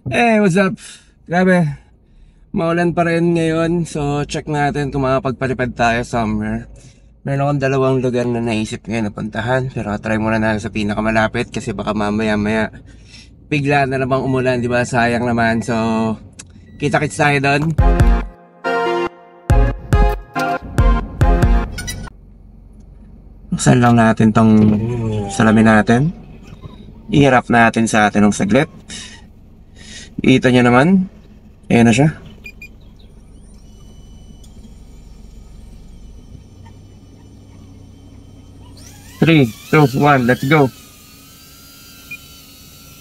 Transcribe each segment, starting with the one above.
Hey, what's up? Grabe, maulan pa rin ngayon. So, check natin kung makapagpalipad tayo somewhere. Meron akong dalawang lugar na naisip ngayon na puntahan. Pero try muna natin sa pinakamalapit kasi baka mamaya-maya bigla na namang umulan, di ba? Sayang naman. So, kita-kits tayo doon. Buksan lang natin tong salamin natin. Iharap natin sa atin ng saglit. Kita nyo naman. Ayan na siya. Three, two, one, let's go.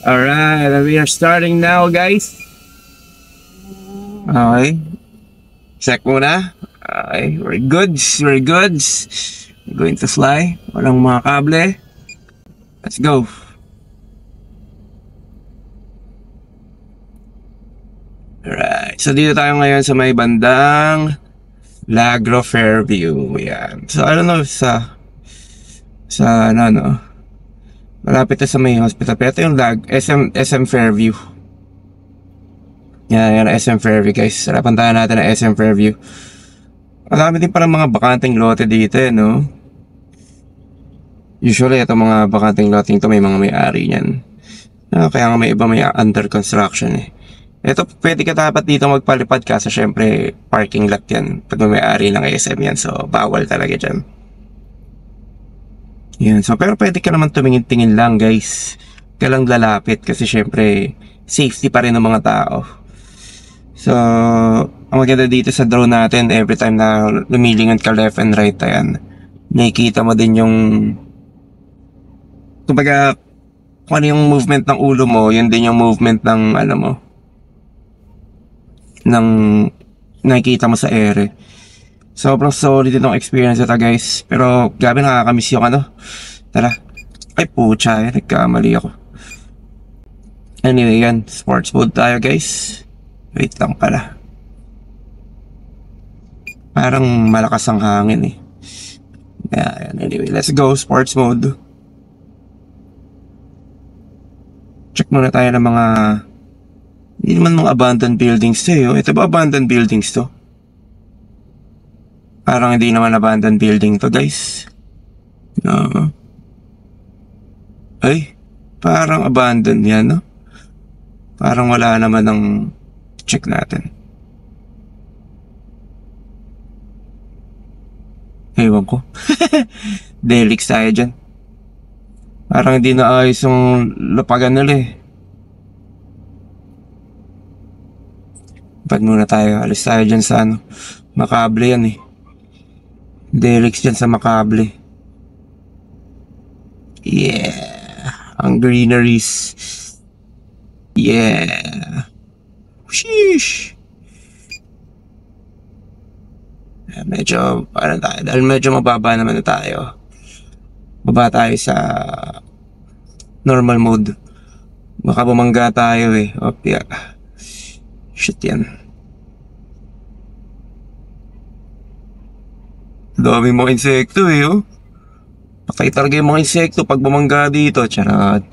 Alright, we are starting now, guys. Okay. Check muna. Okay, we're good. We're good. We're going to fly. Walang mga kable. Let's go. Alright. So, dito tayo ngayon sa may bandang Lagro Fairview. Yan. So, I don't know if sa malapit na sa may hospital. Pero ito yung SM Fairview. Yan, SM Fairview, guys. Tara, puntahan natin ang SM Fairview. Marami din parang mga bakanteng lote dito, no? Usually, ito mga bakanteng lote ito, may mga may-ari niyan. Kaya nga may iba may under construction, eh. Ito, pwede ka dapat dito magpalipad kasi syempre, parking lot yan. Pag may-ari ng SM yan, so bawal talaga dyan. Yan, so pero pwede ka naman tumingin-tingin lang, guys. Ka lang lalapit kasi syempre safety pa rin ng mga tao. So, ang maganda dito sa drone natin, every time na lumilingon ka left and right, ayan, nakikita mo din yung kumbaga kung ano yung movement ng ulo mo, yun din yung movement ng ano mo, ng nakikita mo sa ere. Sobrang solid itong experience ito, guys. Pero grabe, nakakamiss yung ano. Tara. Ay pucha, nagkamali ako. Anyway, yan, sports mode tayo, guys. Wait lang pala. Parang malakas ang hangin, eh. Yan, anyway, let's go, sports mode. Check muna tayo ng mga hindi naman mga abandoned buildings to, eh. Ito ba abandoned buildings to? Parang hindi naman abandoned building to, guys. Ay, parang abandoned yan, no? Parang wala naman ng check natin. Ewan ko. Delix tayo dyan. Parang hindi na ayos yung lapagan nila, eh. Pad muna tayo. Alis tayo dyan sa ano. Makable yan, eh. Delix dyan sa makable. Yeah. Ang greeneries. Yeah. Sheesh. Medyo, parang tayo. Dahil medyo mababa naman na tayo. Baba tayo sa normal mode. Baka bumangga tayo, eh. Opya. Shit yan. Dami mga insekto, eh, oh. Patay talaga yung mga insekto pag bumangga dito. Charot.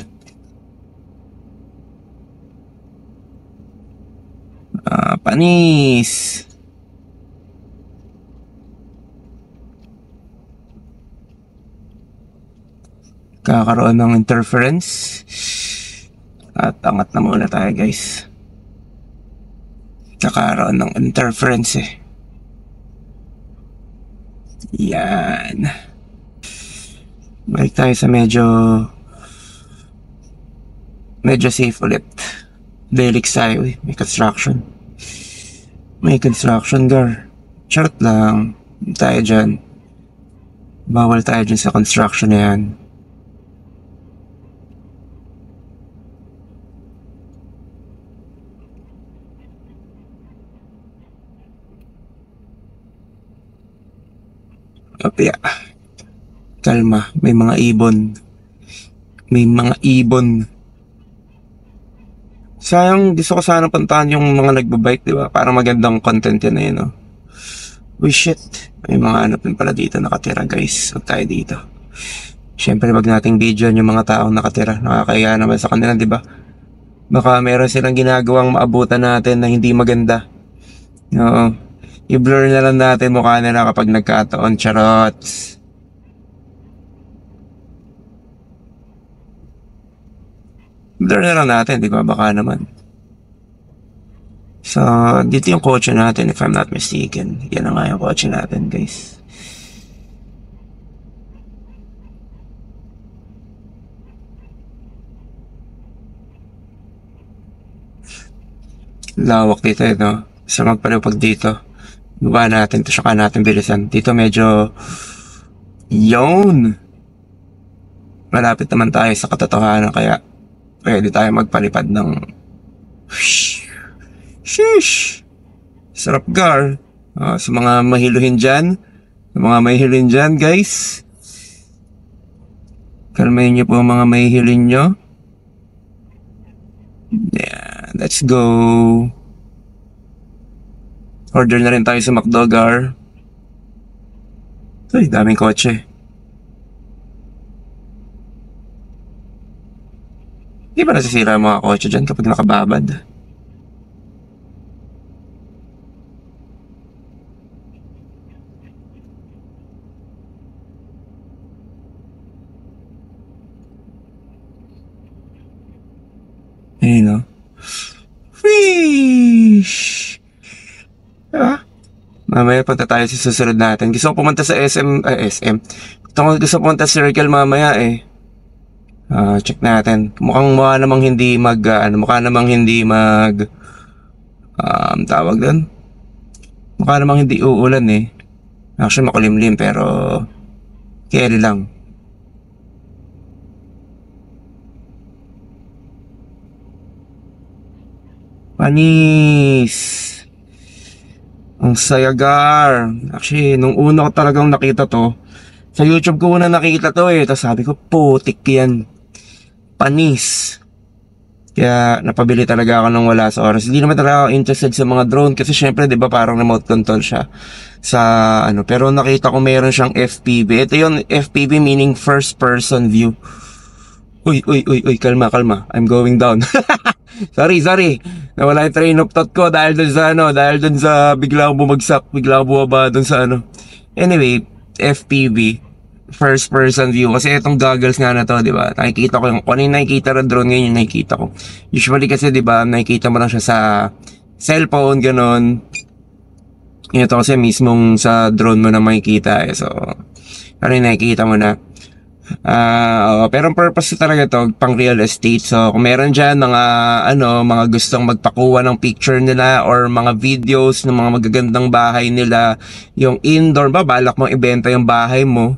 Panis. Kakaroon ng interference. At angat na muna tayo, guys. Kakaroon ng interference, eh. Yan. Balik tayo sa medyo safe ulit. Delix tayo, eh. May construction. May construction, gar. Charot lang. Hindi tayo dyan. Bawal tayo dyan sa construction na yan. Opya. Kalma, may mga ibon. May mga ibon. Sayang, gusto ko sana puntahan yung mga nagbabike, di ba? Para magandang content yan, eh, no? Uy, shit. May mga ano din pala dito nakatira, guys. Huwag tayo dito. Siyempre, wag nating video yung mga taong nakatira. Nakakaya naman sa kanila, di ba? Baka meron silang ginagawang maabutan natin na hindi maganda. Oo. I-blur na lang natin mukha nila kapag nagkataon. Charots. Blur na lang natin, di ba? Baka naman. So, dito yung kotse natin if I'm not mistaken. Yan na nga yung kotse natin, guys. Lawak dito eh, no? Sa magpalipag dito. Baba natin to, saka natin bilisan. Dito medyo... Yun! Malapit naman tayo sa katotohanan, kaya pwede tayo magpalipad ng... Sheesh! Sarap gar. Sa mga mahiluhin dyan, guys. Kalmahin nyo po ang mga mahihilin nyo. Yeah, let's go. Order na rin tayo sa McDo, gar. Ay, daming kotse. Di ba nasisira ang mga kotse dyan kapag nakababad? Ayun, no? Fish! Mamaya punta tayo sa susunod natin. Gusto ko pumunta sa SM. Gusto ko pumunta sa Circle mamaya eh. Check natin. Mukha namang hindi tawag doon. Mukha namang hindi uulan eh. Actually makulimlim pero carry lang. Panis! Ang sayagar. Actually, nung una ko talagang nakita to, sa YouTube ko una nakita to eh. Tapos sabi ko, putik yan. Panis. Kaya napabili talaga ako nang wala sa oras. Hindi naman talaga ako interested sa mga drone kasi syempre 'di ba parang remote control siya sa ano, pero nakita ko meron siyang FPV. Ito yung FPV meaning first person view. Uy, kalma. I'm going down. sorry. Nawala yung train of thought ko dahil dun sa bigla akong bumagsak, bigla akong bumaba dun sa ano. Anyway, FPV, first person view. Kasi itong goggles nga na to, di ba? Nakikita ko kung ano yung nakikita ng drone ngayon, yung nakikita ko. Usually kasi, di ba, nakikita mo lang siya sa cellphone, ganon. Ito kasi mismong sa drone mo na makikita eh. So, ano yung nakikita mo na. Pero ang purpose talaga to pang real estate. So kung meron dyan mga gustong magpakuha ng picture nila or mga videos ng mga magagandang bahay nila, yung indoor balak mong ibenta yung bahay mo,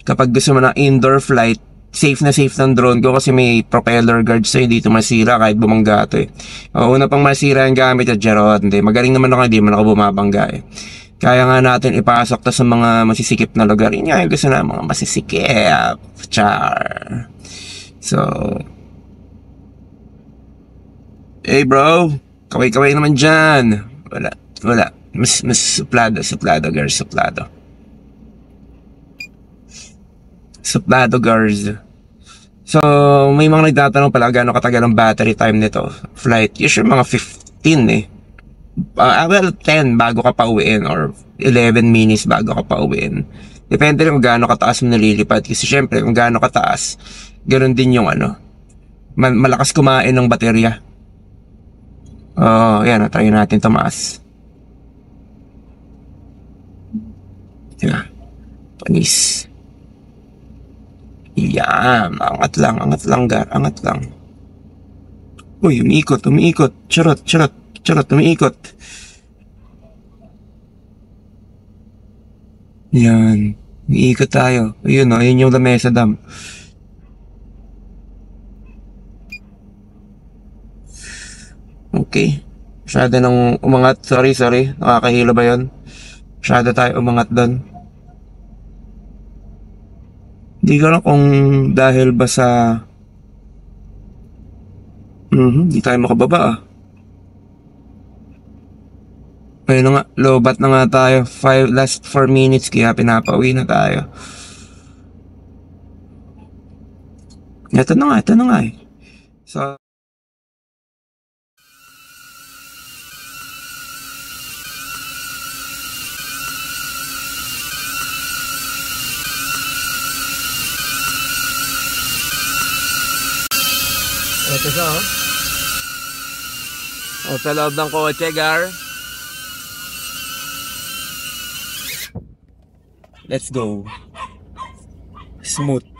kapag gusto mo ng indoor flight, safe na safe ng drone ko kasi may propeller guard sa'yo, dito masira kahit bumangga to eh. Una pang masira yung gamit at jarot, hindi, magaling naman ako, hindi man ako bumabangga eh. Kaya nga natin ipasok to sa mga masisikip na lugar. Yun nga yung gusto na mga masisikip. Char. So, hey bro, kaway-kaway naman dyan. Wala. Mas suplado, girls, suplado. Suplado, girls. So, may mga nagtatanong pala gaano katagal ang battery time nito. Flight, usually mga 15 eh. 10 bago ka pa uwiin or 11 minutes bago ka pa uwiin. Depende rin kung gaano kataas mo nalilipad. Kasi syempre, kung gaano kataas, ganoon din yung malakas kumain ng baterya. Yan, try natin tumaas. Diba? Panis. Yan, angat lang, gar, angat lang. Uy, umiikot. Charot, umiikot. Yan. Umiikot tayo. Ayun ayun yung lamesa dam. Okay. Masyado nang umangat. Sorry. Nakakahilo ba yun? Masyado tayo umangat doon. Hindi ko alam kung dahil ba sa... Hindi tayo makababa Ayun na nga, lobat na nga tayo. Last 4 minutes kaya pinapauwi na tayo. Ito na nga eh. So, ito siya, oh. O, sa loob ng kotse, Gar. Let's go. Smooth.